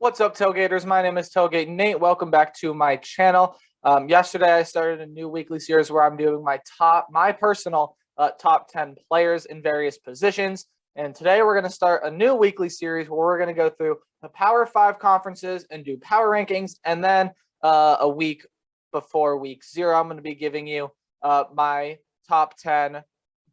What's up, Tailgaters? My name is Tailgate Nate. Welcome back to my channel. Yesterday, I started a new weekly series where I'm doing my personal top 10 players in various positions. And today, we're going to start a new weekly series where we're going to go through the Power 5 conferences and do power rankings. And then a week before week 0, I'm going to be giving you my top 10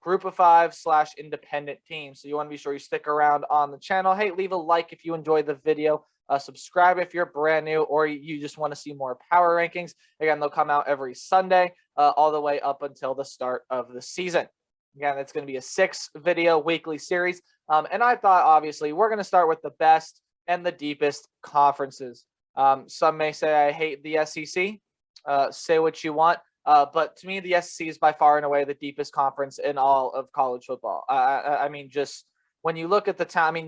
group of 5 / independent teams. So you want to be sure you stick around on the channel. Hey, leave a like if you enjoyed the video. Subscribe if you're brand new or you just want to see more power rankings. Again, they'll come out every Sunday all the way up until the start of the season. Again, it's going to be a 6-video weekly series. And I thought, obviously, we're going to start with the best and the deepest conferences. Some may say I hate the SEC. Say what you want. But to me, the SEC is by far and away the deepest conference in all of college football. I mean, just when you look at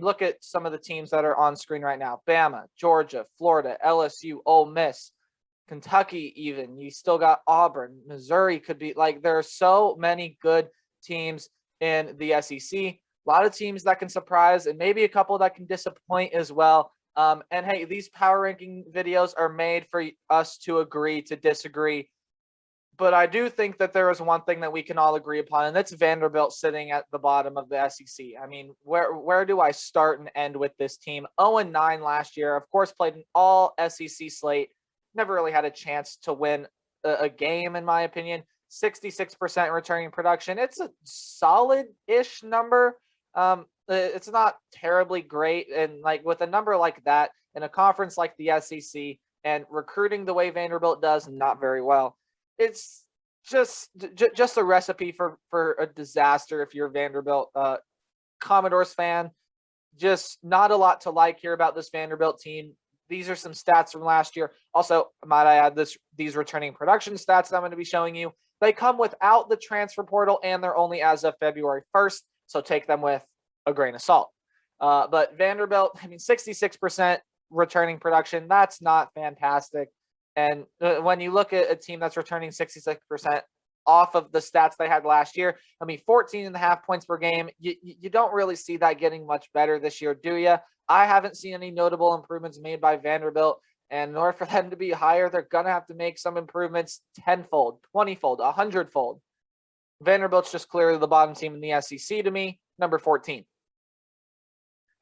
look at some of the teams that are on screen right now: Bama, Georgia, Florida, LSU, Ole Miss, Kentucky. Even you still got Auburn, Missouri. Could be like there are so many good teams in the SEC. A lot of teams that can surprise, and maybe a couple that can disappoint as well. And hey, these power ranking videos are made for us to agree to disagree. But I do think that there is one thing that we can all agree upon, and that's Vanderbilt sitting at the bottom of the SEC. I mean, where do I start and end with this team? 0-9 last year. Of course, played an all SEC slate. Never really had a chance to win a game, in my opinion. 66% returning production. It's a solid-ish number. It's not terribly great. And like with a number like that in a conference like the SEC and recruiting the way Vanderbilt does, not very well. It's just a recipe for a disaster if you're a Vanderbilt Commodores fan. Just not a lot to like here about this Vanderbilt team. These are some stats from last year. Also, might I add these returning production stats that I'm going to be showing you. They come without the transfer portal, and they're only as of February 1st, so take them with a grain of salt. But Vanderbilt, 66% returning production, that's not fantastic. And when you look at a team that's returning 66% off of the stats they had last year, 14.5 points per game, you don't really see that getting much better this year, do you? I haven't seen any notable improvements made by Vanderbilt. And in order for them to be higher, they're going to have to make some improvements 10-fold, 20-fold, 100-fold. Vanderbilt's just clearly the bottom team in the SEC to me, number 14.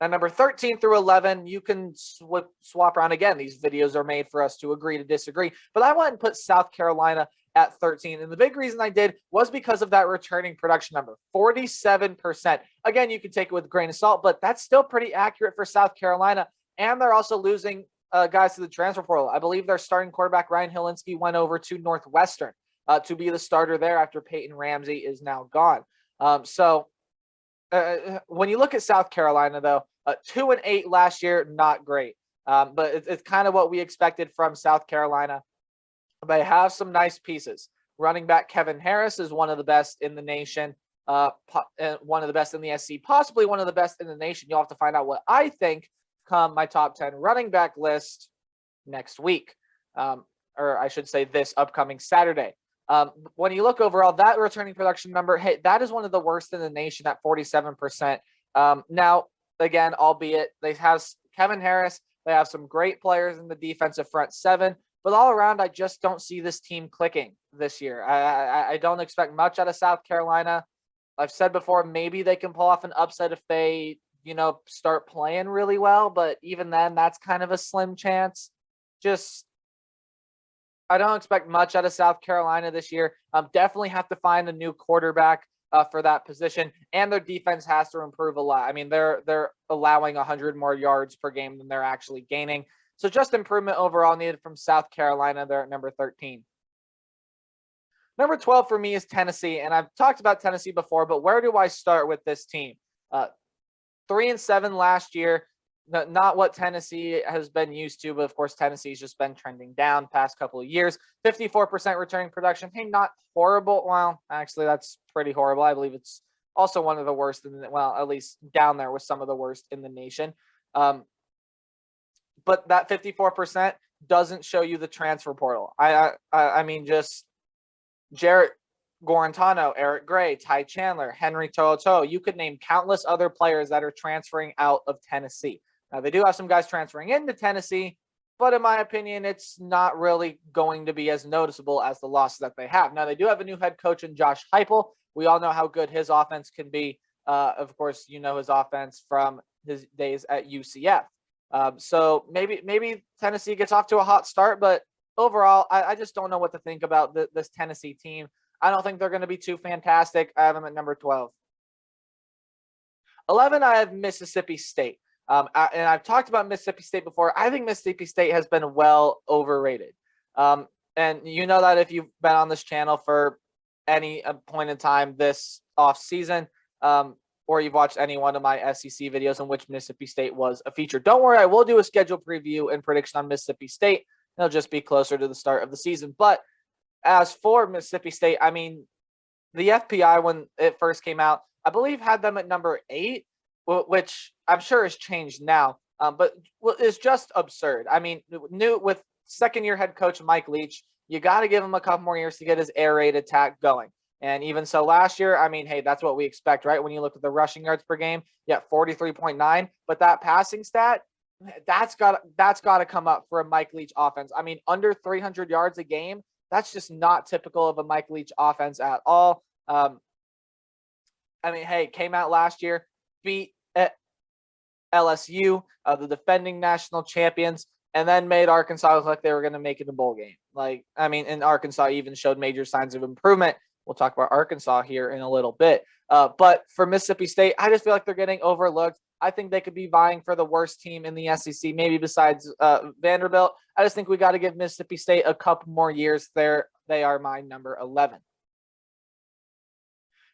Now, number 13 through 11, you can swap around again. These videos are made for us to agree to disagree. But I went and put South Carolina at 13. And the big reason I did was because of that returning production number, 47%. Again, you can take it with a grain of salt, but that's still pretty accurate for South Carolina. And they're also losing guys to the transfer portal. I believe their starting quarterback, Ryan Hilinski, went over to Northwestern to be the starter there after Peyton Ramsey is now gone. When you look at South Carolina, though, 2-8 last year, not great. But it's kind of what we expected from South Carolina. They have some nice pieces. Running back Kevin Harris is one of the best in the nation, one of the best in the SC, possibly one of the best in the nation. You'll have to find out what I think come my top 10 running back list next week, or I should say this upcoming Saturday. When you look overall, that returning production number, hey, that is one of the worst in the nation at 47%. Now, again, albeit they have Kevin Harris, they have some great players in the defensive front seven, but all around, I just don't see this team clicking this year. I don't expect much out of South Carolina. I've said before, maybe they can pull off an upset if they, start playing really well, but even then, that's kind of a slim chance. I don't expect much out of South Carolina this year. Definitely have to find a new quarterback for that position, and their defense has to improve a lot. They're allowing 100 more yards per game than they're actually gaining. So just improvement overall needed from South Carolina. They're at number 13. Number 12 for me is Tennessee, and I've talked about Tennessee before, but where do I start with this team? 3-7 last year. Not what Tennessee has been used to, but of course, Tennessee's just been trending down past couple of years. 54% returning production. Hey, not horrible. Well, actually, that's pretty horrible. I believe it's also one of the worst at least down there with some of the worst in the nation. But that 54% doesn't show you the transfer portal. Just Jarrett Guarantano, Eric Gray, Ty Chandler, Henry To'oTo'o. You could name countless other players that are transferring out of Tennessee. Now, they do have some guys transferring into Tennessee, but in my opinion, it's not really going to be as noticeable as the losses that they have. Now, they do have a new head coach in Josh Heupel. We all know how good his offense can be. Of course, you know his offense from his days at UCF. So maybe Tennessee gets off to a hot start, but overall, I just don't know what to think about this Tennessee team. I don't think they're going to be too fantastic. I have them at number 12. 11, I have Mississippi State. And I've talked about Mississippi State before. I think Mississippi State has been well overrated. And you know that if you've been on this channel for any point in time this off season, or you've watched any one of my SEC videos in which Mississippi State was a feature. Don't worry, I will do a schedule preview and prediction on Mississippi State. It'll just be closer to the start of the season. But as for Mississippi State, I mean, the FPI, when it first came out, I believe had them at number 8, which I'm sure has changed now, but is just absurd. I mean, new with second-year head coach Mike Leach, you got to give him a couple more years to get his air raid attack going. And even so, last year, I mean, hey, that's what we expect, right? When you look at the rushing yards per game, 43.9, but that passing stat, that's got to come up for a Mike Leach offense. I mean, under 300 yards a game, that's just not typical of a Mike Leach offense at all. I mean, hey, came out last year, beat LSU, the defending national champions, and then made Arkansas look like they were going to make it a bowl game. Like, I mean, and Arkansas even showed major signs of improvement. We'll talk about Arkansas here in a little bit. But for Mississippi State, I just feel like they're getting overlooked. I think they could be vying for the worst team in the SEC, maybe besides Vanderbilt. I just think we got to give Mississippi State a couple more years there. They are my number 11.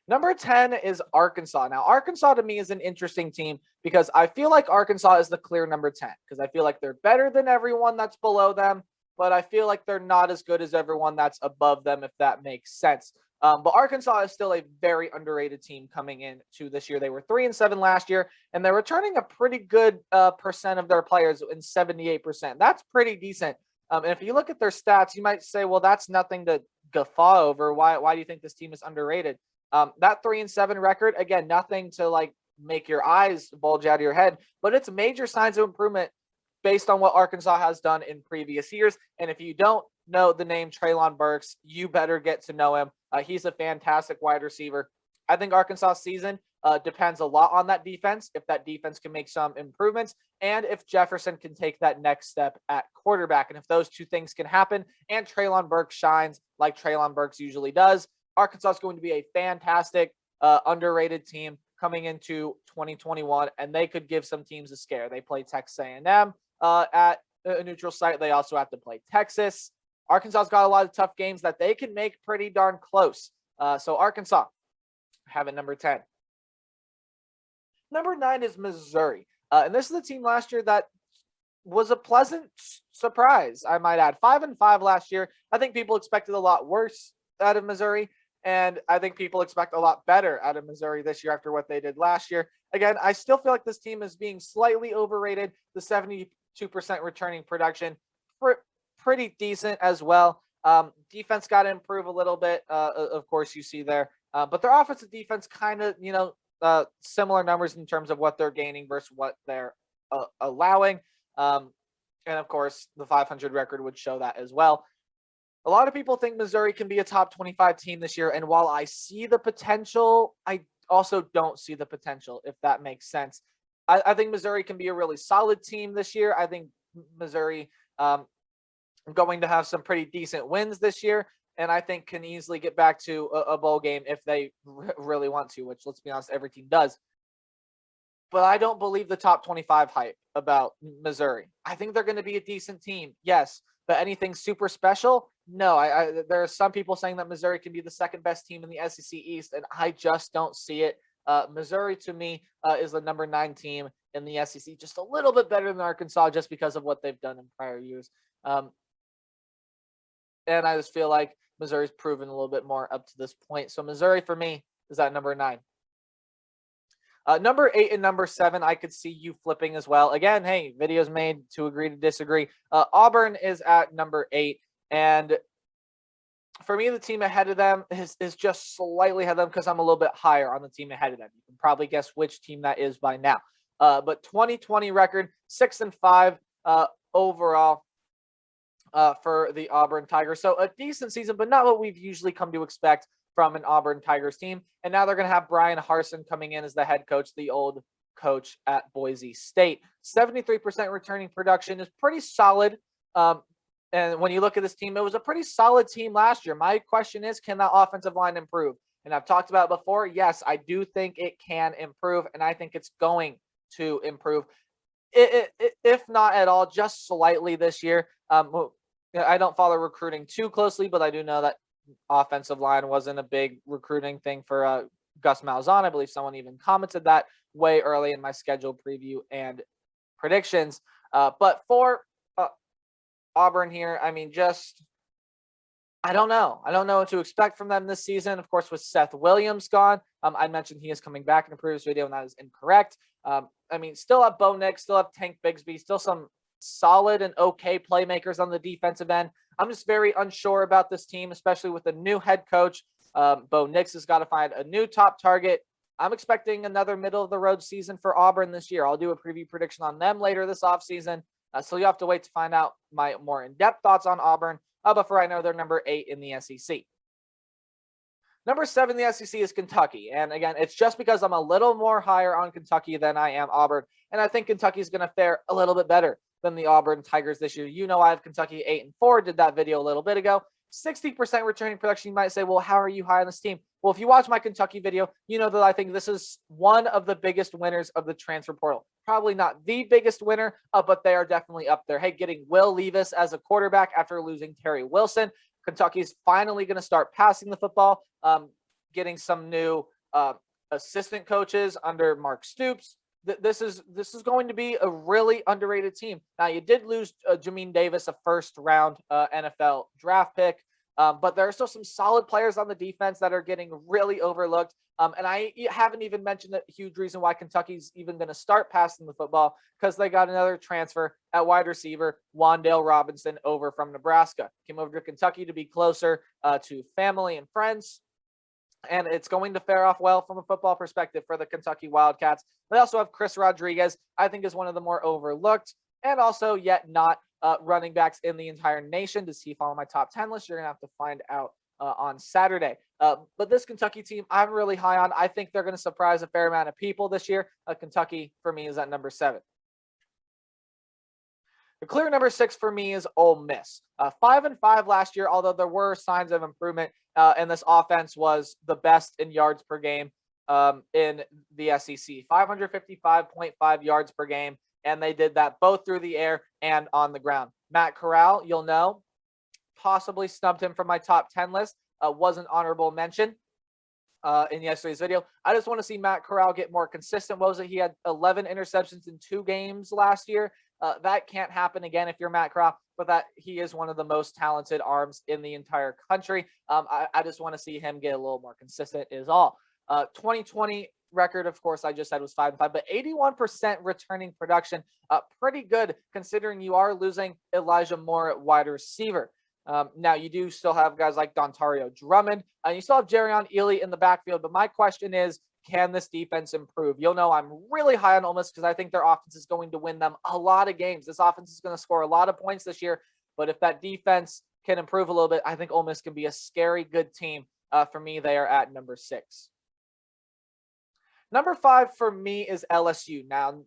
Number 10 is Arkansas. Now, Arkansas to me is an interesting team because I feel like Arkansas is the clear number 10 because I feel like they're better than everyone that's below them, but I feel like they're not as good as everyone that's above them, if that makes sense. But Arkansas is still a very underrated team coming into this year. They were 3-7 last year, and they're returning a pretty good percent of their players in 78%. That's pretty decent. And if you look at their stats, you might say, well, that's nothing to guffaw over. Why do you think this team is underrated? That 3-7 record, again, nothing to like make your eyes bulge out of your head, but it's major signs of improvement based on what Arkansas has done in previous years. And if you don't know the name Treylon Burks, you better get to know him. He's a fantastic wide receiver. I think Arkansas season depends a lot on that defense, if that defense can make some improvements, and if Jefferson can take that next step at quarterback. And if those two things can happen and Treylon Burks shines like Treylon Burks usually does, Arkansas is going to be a fantastic, underrated team coming into 2021, and they could give some teams a scare. They play Texas A&M at a neutral site. They also have to play Texas. Arkansas's got a lot of tough games that they can make pretty darn close. So Arkansas, have it number 10. Number 9 is Missouri. And this is a team last year that was a pleasant surprise, I might add. 5-5 last year. I think people expected a lot worse out of Missouri. And I think people expect a lot better out of Missouri this year after what they did last year. Again, I still feel like this team is being slightly overrated. The 72% returning production, pretty decent as well. Defense got to improve a little bit, of course, you see there. But their offensive defense kind of, similar numbers in terms of what they're gaining versus what they're allowing. And, of course, the 500 record would show that as well. A lot of people think Missouri can be a top 25 team this year. And while I see the potential, I also don't see the potential, if that makes sense. I think Missouri can be a really solid team this year. I think Missouri going to have some pretty decent wins this year. And I think can easily get back to a bowl game if they really want to, which, let's be honest, every team does. But I don't believe the top 25 hype about Missouri. I think they're going to be a decent team, yes. But anything super special? No. There are some people saying that Missouri can be the second best team in the SEC East, and I just don't see it. Missouri, to me, is the number 9 team in the SEC, just a little bit better than Arkansas just because of what they've done in prior years. And I just feel like Missouri's proven a little bit more up to this point. So Missouri, for me, is at number 9. Number 8 and number 7, I could see you flipping as well. Again, hey, videos made to agree to disagree. Auburn is at number 8. And for me, the team ahead of them is just slightly ahead of them because I'm a little bit higher on the team ahead of them. You can probably guess which team that is by now. But 2020 record 6-5 overall for the Auburn Tigers. So a decent season, but not what we've usually come to expect from an Auburn Tigers team. And now they're going to have Brian Harsin coming in as the head coach, the old coach at Boise State. 73% returning production is pretty solid. And when you look at this team, it was a pretty solid team last year. My question is, can that offensive line improve? And I've talked about it before. Yes, I do think it can improve, and I think it's going to improve. If not at all, just slightly this year. I don't follow recruiting too closely, but I do know that offensive line wasn't a big recruiting thing for Gus Malzahn. I believe someone even commented that way early in my schedule preview and predictions. But for Auburn here, I mean, I don't know. I don't know what to expect from them this season. Of course, with Seth Williams gone, I mentioned he is coming back in a previous video, and that is incorrect. I mean, still have Bo Nix, still have Tank Bigsby, still some solid and okay playmakers on the defensive end. I'm just very unsure about this team, especially with a new head coach. Bo Nix has got to find a new top target. I'm expecting another middle-of-the-road season for Auburn this year. I'll do a preview prediction on them later this offseason. So you have to wait to find out my more in-depth thoughts on Auburn. But for right now, they're number 8 in the SEC. Number 7 in the SEC is Kentucky. And again, it's just because I'm a little more higher on Kentucky than I am Auburn. And I think Kentucky is going to fare a little bit better than the Auburn Tigers this year. You know, I have Kentucky 8-4, did that video a little bit ago. 60% returning production. You might say, well, how are you high on this team? Well, if you watch my Kentucky video, you know that I think this is one of the biggest winners of the transfer portal. Probably not the biggest winner, but they are definitely up there. Hey, getting Will Levis as a quarterback after losing Terry Wilson. Kentucky's finally going to start passing the football, getting some new assistant coaches under Mark Stoops. This is going to be a really underrated team. Now, you did lose Jamin Davis, a first-round NFL draft pick, but there are still some solid players on the defense that are getting really overlooked. And I haven't even mentioned a huge reason why Kentucky's even going to start passing the football, because they got another transfer at wide receiver, Wan'Dale Robinson, over from Nebraska. Came over to Kentucky to be closer to family and friends. And it's going to fare off well from a football perspective for the Kentucky Wildcats. They also have Chris Rodriguez, I think is one of the more overlooked and also yet not running backs in the entire nation. Does he follow my top 10 list? You're going to have to find out on Saturday. But this Kentucky team, I'm really high on. I think they're going to surprise a fair amount of people this year. Kentucky, for me, is at number 7. The clear number 6 for me is Ole Miss. 5-5 last year, although there were signs of improvement, and this offense was the best in yards per game in the SEC. 555.5 yards per game, and they did that both through the air and on the ground. Matt Corral, you'll know, possibly snubbed him from my top 10 list. Was an honorable mention in yesterday's video. I just want to see Matt Corral get more consistent. What was it? He had 11 interceptions in 2 games last year. That can't happen again if you're Matt Corral, but that he is one of the most talented arms in the entire country. I just want to see him get a little more consistent is all. 2020 record, of course, I just said was 5-5, but 81% returning production. Pretty good considering you are losing Elijah Moore at wide receiver. Now, you do still have guys like Dontario Drummond, and you still have Jerrion Ealy in the backfield, but my question is, can this defense improve? You'll know I'm really high on Ole Miss because I think their offense is going to win them a lot of games. This offense is going to score a lot of points this year, but if that defense can improve a little bit, I think Ole Miss can be a scary good team. For me, they are at number 6. Number 5 for me is LSU. Now,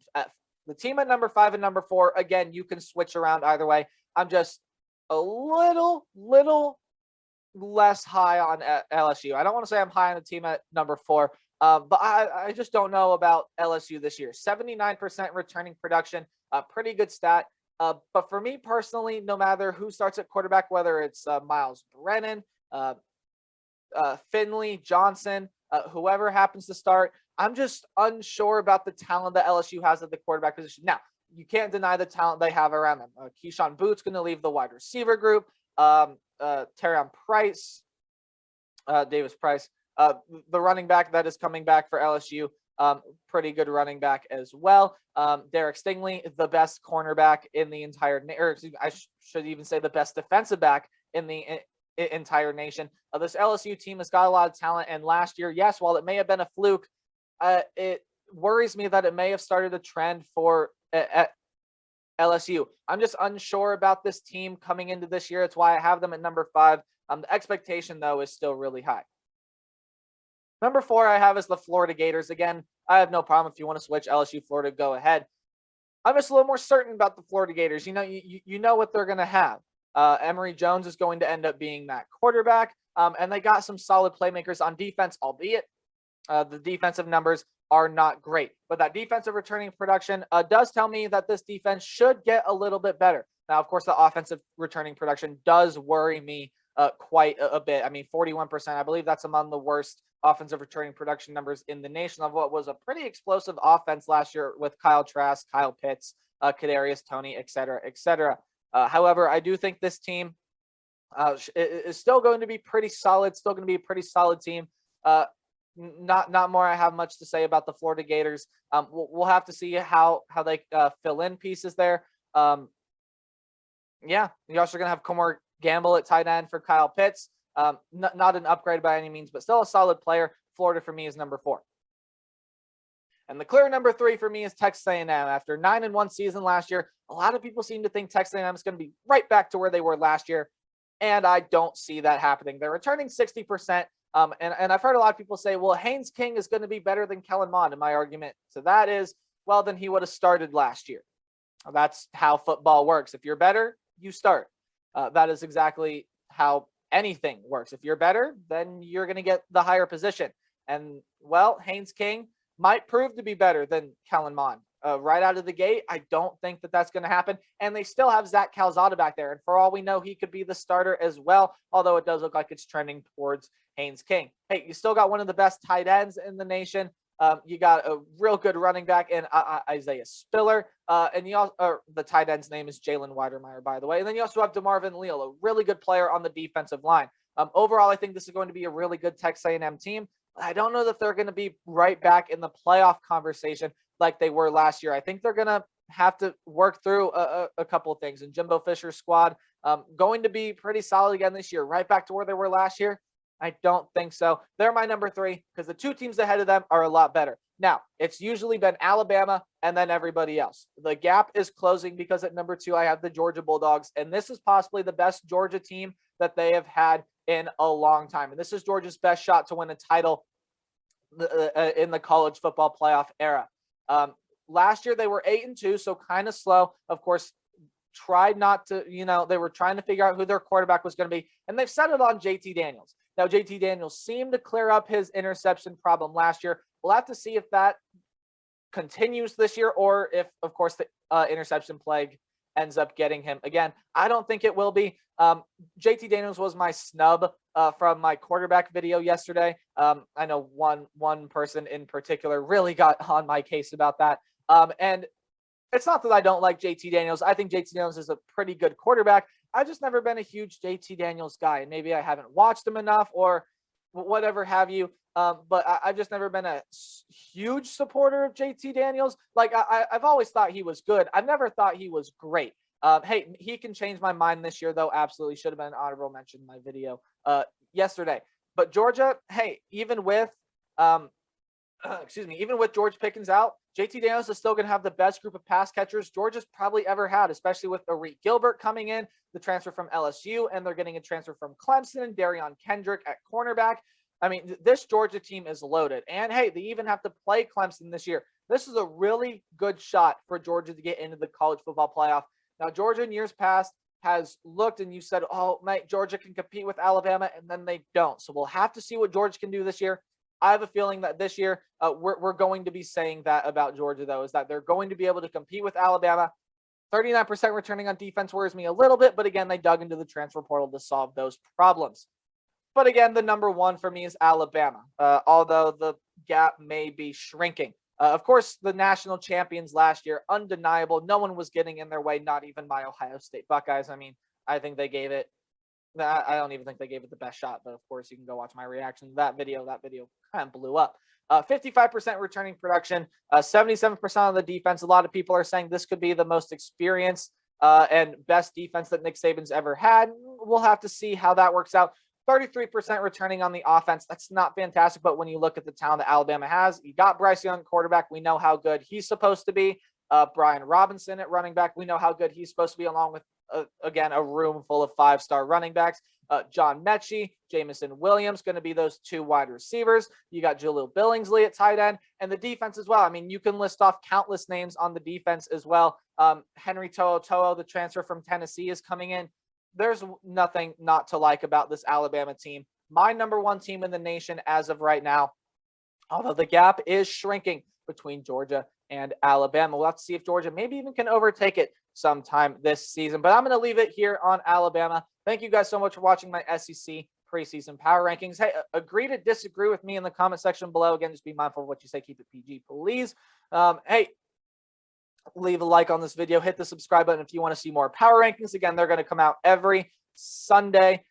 the team at number 5 and number 4, again, you can switch around either way. I'm just a little less high on LSU. I don't want to say I'm high on the team at number 4, but I just don't know about LSU this year. 79% returning production, a pretty good stat. But for me personally, no matter who starts at quarterback, whether it's Miles Brennan, Finley, Johnson, whoever happens to start, I'm just unsure about the talent that LSU has at the quarterback position. Now, you can't deny the talent they have around them. Keyshawn Boot's going to leave the wide receiver group. Terrion Price, Davis Price, the running back that is coming back for LSU, pretty good running back as well. Derek Stingley, the best cornerback in the entire, or I should even say the best defensive back in the entire nation. This LSU team has got a lot of talent, and last year, yes, while it may have been a fluke, it worries me that it may have started a trend for at LSU. I'm just unsure about this team coming into this year. It's why I have them at number 5. The expectation, though, is still really high. Number 4 I have is the Florida Gators. Again, I have no problem if you want to switch LSU, Florida, go ahead. I'm just a little more certain about the Florida Gators. You know what they're going to have. Emory Jones is going to end up being that quarterback, and they got some solid playmakers on defense, albeit the defensive numbers are not great. But that defensive returning production does tell me that this defense should get a little bit better. Now, of course, the offensive returning production does worry me quite a bit. I mean, 41%. I believe that's among the worst offensive returning production numbers in the nation of what was a pretty explosive offense last year with Kyle Trask, Kyle Pitts, Kadarius Toney, et cetera, et cetera. However, I do think this team is still going to be pretty solid, still going to be a pretty solid team. Not more I have much to say about the Florida Gators. We'll have to see how they fill in pieces there. Yeah, you're also going to have Comor Gamble at tight end for Kyle Pitts. Not an upgrade by any means, but still a solid player. Florida for me is number 4. And the clear number 3 for me is Texas A&M. After 9-1 season last year, a lot of people seem to think Texas A&M is going to be right back to where they were last year, and I don't see that happening. They're returning 60%, and I've heard a lot of people say, well, Haynes King is going to be better than Kellen Mond, and my argument to that is, well, then he would have started last year. That's how football works. If you're better, you start. That is exactly how anything works. If you're better, then you're going to get the higher position. And, well, Haynes King might prove to be better than Kellen Mond. Right out of the gate, I don't think that that's going to happen. And they still have Zach Calzada back there. And for all we know, he could be the starter as well, although it does look like it's trending towards Haynes King. Hey, you still got one of the best tight ends in the nation. You got a real good running back in Isaiah Spiller. And the tight end's name is Jalen Weidermeyer, by the way. And then you also have DeMarvin Leal, a really good player on the defensive line. Overall, I think this is going to be a really good Texas A&M team. I don't know that they're going to be right back in the playoff conversation like they were last year. I think they're going to have to work through a couple of things. And Jimbo Fisher's squad going to be pretty solid again this year, right back to where they were last year. I don't think so. They're my number 3 because the 2 teams ahead of them are a lot better. Now, it's usually been Alabama and then everybody else. The gap is closing because at number 2, I have the Georgia Bulldogs, and this is possibly the best Georgia team that they have had in a long time. And this is Georgia's best shot to win a title in the college football playoff era. Last year, they were 8-2, so kind of slow. Of course, tried not to, they were trying to figure out who their quarterback was going to be, and they've settled on JT Daniels. Now, JT Daniels seemed to clear up his interception problem last year. We'll have to see if that continues this year or if, of course, the interception plague ends up getting him again. I don't think it will be. JT Daniels was my snub from my quarterback video yesterday. I know one person in particular really got on my case about that. And it's not that I don't like JT Daniels. I think JT Daniels is a pretty good quarterback. I've just never been a huge JT Daniels guy, and maybe I haven't watched him enough or whatever have you. But I've just never been a huge supporter of JT Daniels. Like I've always thought he was good. I've never thought he was great. Hey, he can change my mind this year, though. Absolutely should have been an honorable mention in my video yesterday. But Georgia, hey, even with George Pickens out, JT Daniels is still going to have the best group of pass catchers Georgia's probably ever had, especially with Arik Gilbert coming in, the transfer from LSU, and they're getting a transfer from Clemson and Darion Kendrick at cornerback. I mean, this Georgia team is loaded. And, hey, they even have to play Clemson this year. This is a really good shot for Georgia to get into the college football playoff. Now, Georgia in years past has looked and you said, oh, mate, Georgia can compete with Alabama, and then they don't. So we'll have to see what Georgia can do this year. I have a feeling that this year we're going to be saying that about Georgia, though, is that they're going to be able to compete with Alabama. 39% returning on defense worries me a little bit, but again, they dug into the transfer portal to solve those problems. But again, the number 1 for me is Alabama, although the gap may be shrinking. Of course, the national champions last year, undeniable. No one was getting in their way, not even my Ohio State Buckeyes. I mean, I think they gave it. I don't even think they gave it the best shot, but of course you can go watch my reaction to that video. That video kind of blew up. 55% returning production, 77% on the defense. A lot of people are saying this could be the most experienced and best defense that Nick Saban's ever had. We'll have to see how that works out. 33% returning on the offense. That's not fantastic, but when you look at the talent that Alabama has, you got Bryce Young, quarterback. We know how good he's supposed to be. Brian Robinson at running back. We know how good he's supposed to be, along with, again, a room full of 5-star running backs. John Mechie, Jamison Williams, going to be those 2 wide receivers. You got Jaleel Billingsley at tight end, and the defense as well. I mean, you can list off countless names on the defense as well. Henry To'oTo'o, the transfer from Tennessee, is coming in. There's nothing not to like about this Alabama team. My number 1 team in the nation as of right now, although the gap is shrinking between Georgia and Alabama. We'll have to see if Georgia maybe even can overtake it sometime this season. But I'm going to leave it here on Alabama. Thank you guys so much for watching my SEC preseason power rankings. Hey, agree to disagree with me in the comment section below. Again, just be mindful of what you say. Keep it PG, please. Hey, leave a like on this video. Hit the subscribe button if you want to see more power rankings. Again, they're going to come out every Sunday.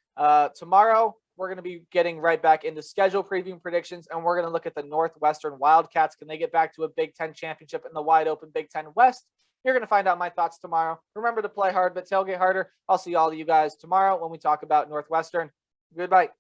Tomorrow, we're going to be getting right back into schedule preview predictions, and we're going to look at the Northwestern Wildcats. Can they get back to a Big Ten championship in the wide open Big Ten West? You're going to find out my thoughts tomorrow. Remember to play hard, but tailgate harder. I'll see all of you guys tomorrow when we talk about Northwestern. Goodbye.